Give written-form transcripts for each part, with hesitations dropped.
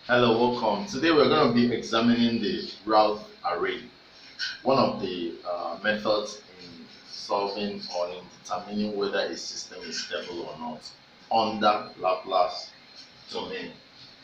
Hello, welcome. Today we're going to be examining the Routh Array, one of the methods in solving or in determining whether a system is stable or not under Laplace domain.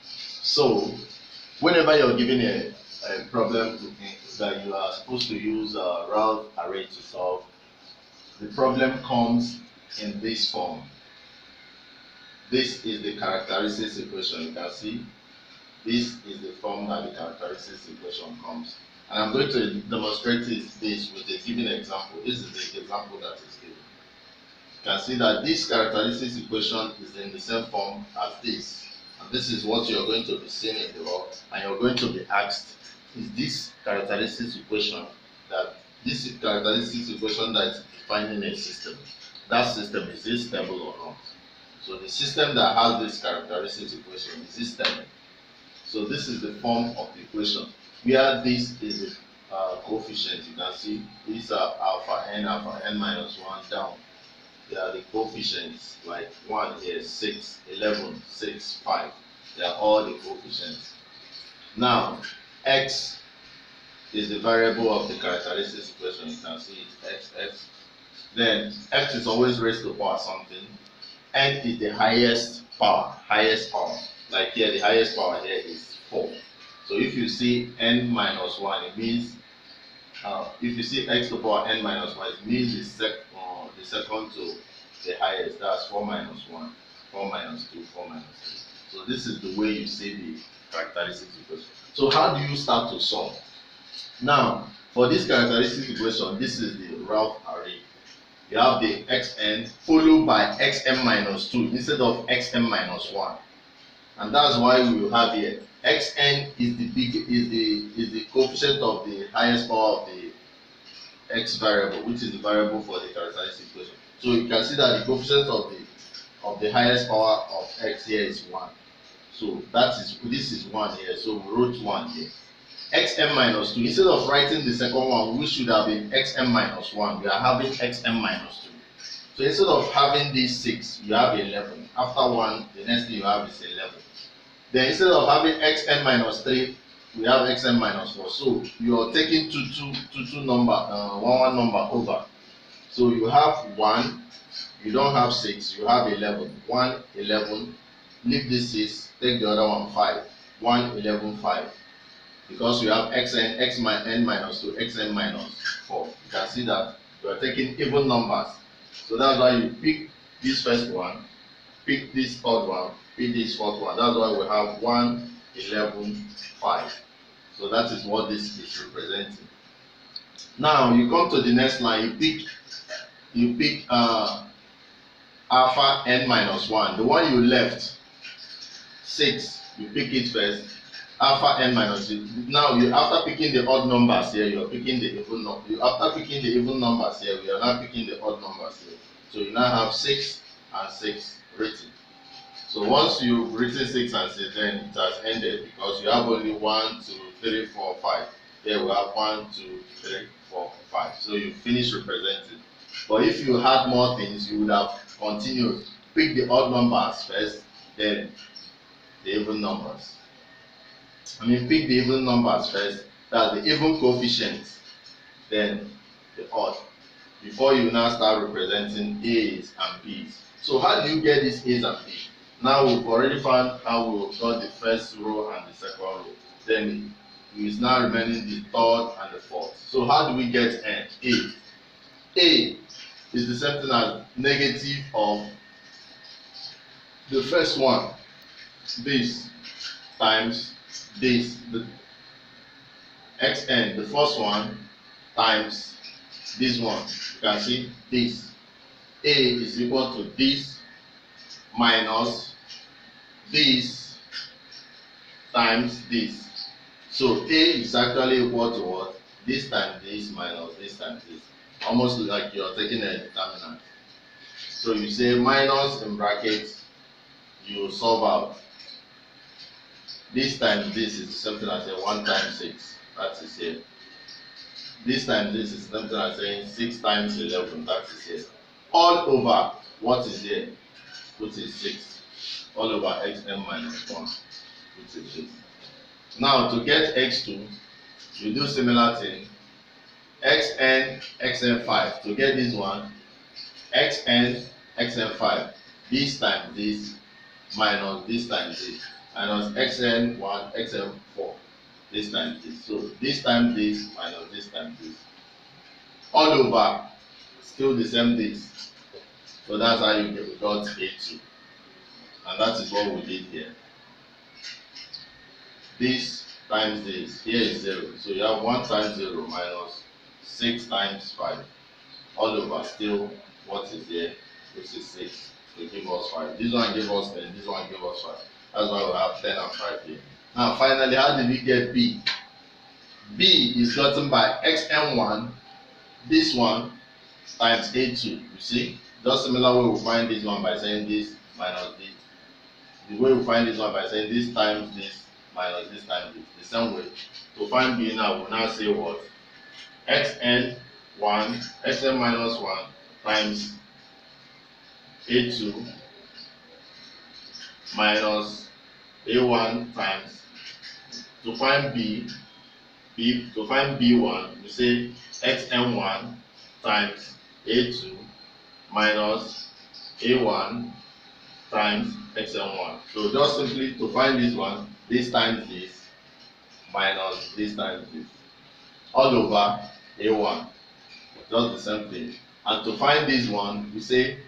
So, whenever you're given a problem that you are supposed to use a Routh Array to solve, the problem comes in this form. This is the characteristics equation. You can see this is the form that the characteristics equation comes. And I'm going to demonstrate this with a given example. This is the example that is given. You can see that this characteristics equation is in the same form as this. And this is what you're going to be seeing in the log. And you're going to be asked, is this characteristics equation that is defining a system? That system, is it stable or not? So the system that has this characteristics equation, is it stable? So this is the form of the equation where this is the coefficient. You can see these are alpha n minus 1 down. They are the coefficients, like 1 here, 6, 11, 6, 5. They are all the coefficients. Now, x is the variable of the characteristics equation. You can see it, x. Then x is always raised to power something. N is the highest power. Like here, the highest power here is 4. So if you see n minus 1, it means, if you see x to the power n minus 1, it means the second to the highest. That's 4 minus 1, 4 minus 2, 4 minus 3. So this is the way you see the characteristics equation. So how do you start to solve? Now, for this characteristics equation, this is the Routh array. You have the xn followed by xm minus 2 instead of xm minus 1. And that's why we will have here xn is the coefficient of the highest power of the x variable, which is the variable for the characteristic equation. So you can see that the coefficient of the highest power of x here is 1. So this is 1 here. So we wrote 1 here. Xm minus 2. Instead of writing the second one, we should have been xm minus 1. We are having xm minus 2. So instead of having this 6, you have 11. After 1, the next thing you have is 11. Then instead of having xn minus 3, we have xn minus 4. So you are taking two number, one number over. So you have 1, you don't have 6, you have 11. 1, 11, leave this 6, take the other one 5. 1, 11, 5. Because you have xn, n minus 2, xn minus 4. You can see that you are taking even numbers. So that's why you pick this first one, pick this third one, pick this fourth one. That's why we have 1, 11, 5. So that is what this is representing. Now you come to the next line, you pick alpha n minus 1. The one you left, 6, you pick it first. Alpha n minus 2. Now after picking the odd numbers here, you are picking the even numbers. After picking the even numbers here, we are now picking the odd numbers here. So you now have 6 and 6 written. So once you've written 6 and 6, then it has ended because you have only 1, 2, 3, 4, 5. Here we have 1, 2, 3, 4, 5. So you finish representing. But if you had more things, you would have continued. Pick the odd numbers first, then the even numbers. Pick the even numbers first, that's the even coefficients, then the odd, before you now start representing A's and B's. So how do you get these A's and B's? Now we've already found how we got the first row and the second row. Then it is now remaining the third and the fourth. So how do we get N? A is the same thing as negative of the first one, this times this, the xn, the first one, times this one. You can see this. A is equal to this minus this times this. So A is actually equal to what? This times this minus this times this. Almost like you are taking a determinant. So you say minus in brackets, you solve out. This times this is something as 1 times 6. That is here. This times this is something as saying 6 times 11. That is here. All over what is here, which is 6. All over xn minus 1, which is 6. Now to get x2, you do similar thing. xn 5. To get this one, xn 5. This times this minus this times this minus xn1 xn4. This times this. So this times this minus this times this. All over, still the same this. So that's how you got A2. And that is what we did here. This times this. Here is 0. So you have 1 times 0 minus 6 times 5. All over, still what is here? Which is 6. To give us 5. This one gave us 10. This one gave us 5. That's why we have 10 and 5 here. Now finally, how did we get B? B is gotten by xn1, this one, times A2. You see? Just similar way we find this one by saying this minus this. The way we find this one by saying this times this minus this times this. The same way. To find B now, we'll now say what? xn minus 1 times A2 minus A1 times, to find to find B1, you say xn1 times A2 minus A1 times xn1. So just simply to find this one, this times this minus this times this. All over A1. Just the same thing. And to find this one, we say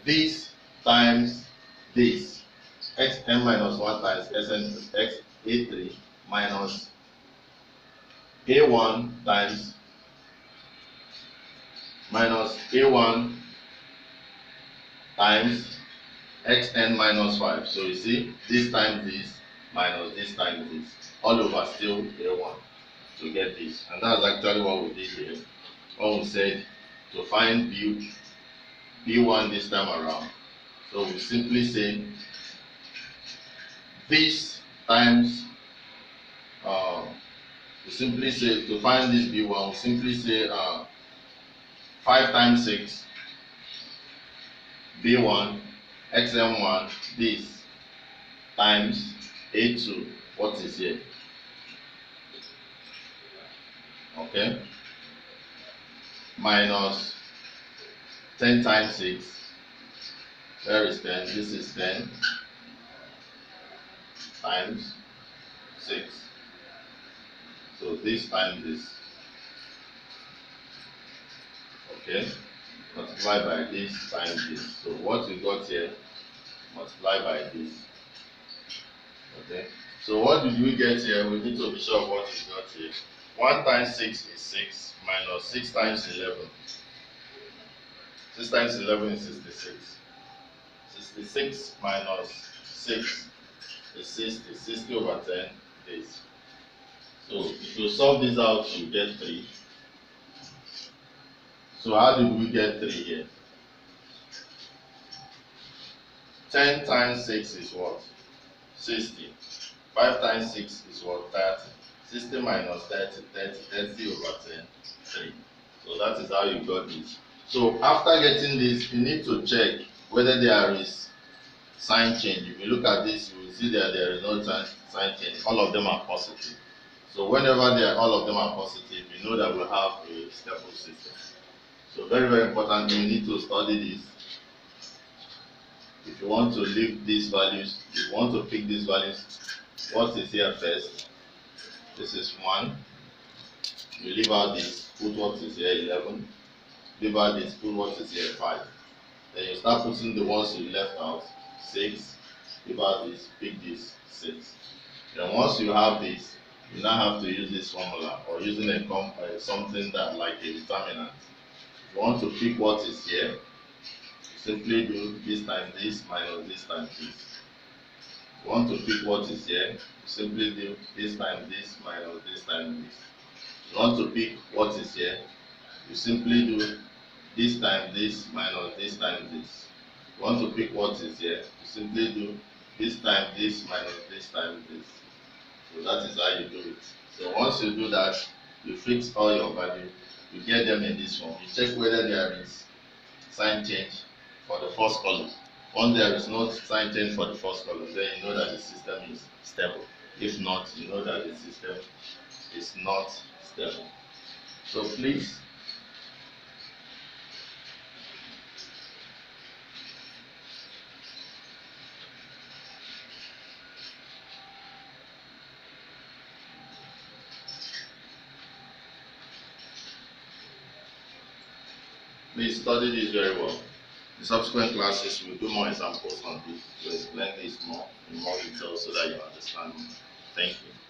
this times this. xn minus 1 times x A3 minus A1 times minus A1 times xn minus 5. So you see, this times this minus this times this. All over still A1 to get this. And that's actually what we did here. When we said to find B1 this time around. So we simply say this times, we simply say to find this B1, we simply say 5 times 6 B1 xn1 this times A2, what is here? Okay, minus 10 times 6, where is 10? This is 10 times 6. So this times this. Okay, multiply by this times this. So what we got here, multiply by this. Okay, so what did we get here? We need to be sure of what we got here. 1 times 6 is 6 minus 6 times 11. 6 times 11 is 66. 66 minus 6 is 60. 60 over 10 days. So if you solve this out, you get 3. So how did we get 3 here? 10 times 6 is what? 60. 5 times 6 is what? 30. 60 minus 30, 30 over 10, 3. So that is how you got this. So after getting this, you need to check whether there is sign change. If you look at this, you will see that there is no sign change. All of them are positive. So whenever all of them are positive, you know that we have a stable system. So very, very important, you need to study this. If you want to leave these values, if you want to pick these values, what is here first? This is 1. You leave out this, put what is here 11. Leave out this, put what is here 5. Then you start putting the ones you left out. 6. Leave out this, pick this 6. Then once you have this, you now have to use this formula or using a something that like a determinant. If you want to pick what is here, you simply do this times this minus this times this. If you want to pick what is here, you simply do this times this minus this times this. If you want to pick what is here, you simply do this times this minus this times this. If you want to pick what is here, you simply do this times this minus this times this. So that is how you do it. So once you do that, you fix all your values, you get them in this form. You check whether there is sign change for the first column. Once there is no sign change for the first column, then you know that the system is stable. If not, you know that the system is not stable. So please, study this very well. In subsequent classes, we'll do more examples on this to explain this more in more detail so that you understand more. Thank you.